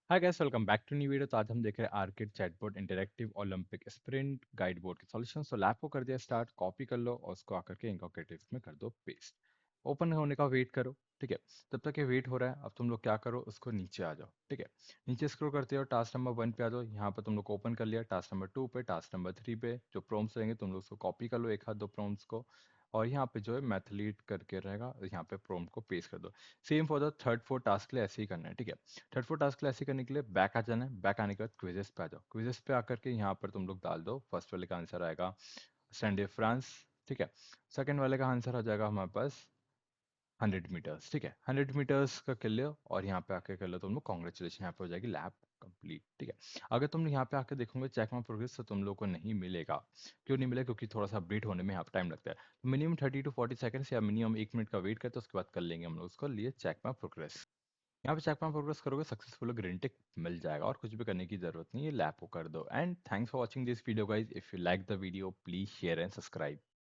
Hi guys, welcome back to new video. तो आज हम देख रहे हैं orchid chatbot interactive olympic sprint guide board के सॉल्यूशन। तो लैब को कर दिया स्टार्ट, कॉपी कर लो और उसको आकर के इनकॉग्रेटिव में कर दो पेस्ट। ओपन होने का वेट करो, ठीक है। तब तक ये वेट हो रहा है, अब तुम लोग क्या करो, उसको नीचे आ जाओ, ठीक है। नीचे स्क्रॉल करते हो, टास्क नंबर 1 पे आ जाओ। यहाँ पर तुम लोग को ओपन कर लिया, टास्क नंबर 2 पे, टास्क नंबर 3 पे जो प्रॉम्प्ट्स रहेंगे तुम लोग उसको कॉपी कर लो, एक हाथ दो प्रॉम्प्ट्स को। और यहाँ पे जो है मैथलीट करके रहेगा, यहाँ पे प्रॉम्प्ट को पेस्ट कर दो। Same for the third fourth task के लिए ऐसे ही करना है, ठीक है। थर्ड फोर्थ टास्क क्लासिक करने के लिए बैक आ जाना है। बैक आने के बाद क्विजेस पे आ जाओ। क्विजेस पे आकर के यहाँ पर तुम लोग डाल दो, फर्स्ट वाले का आंसर आएगा संडे फ्रांस, ठीक है। सेकंड वाले का आंसर आ जाएगा हमारे पास 100 मीटर्स, ठीक है। 100 मीटर्स का कर लो और यहाँ पे आके कर लो तुम लोग कॉन्ग्रेचुलेशन, यहाँ पे हो जाएगी लैब कंप्लीट, ठीक है। अगर तुम यहाँ पे आके देखोगे चेक माई प्रोग्रेस तो तुम लोग को नहीं मिलेगा। क्यों नहीं मिलेगा? क्योंकि थोड़ा सा अपडेट होने में यहाँ पे टाइम लगता है। तो मिनिमम 30 to 40 सेकंड्स या मिनिमम 1 मिनट का वेट करते, उसके बाद कर लेंगे हम लोग उसको लिए चेक माई प्रोग्रेस। यहाँ पे चेक पॉइंट प्रोग्रेस करोगे, सक्सेसफुल ग्रीन टिक मिल जाएगा और कुछ भी करने की जरूरत नहीं है, लैब को कर दो। And thanks for watching this video guys. If you like the video please share and subscribe.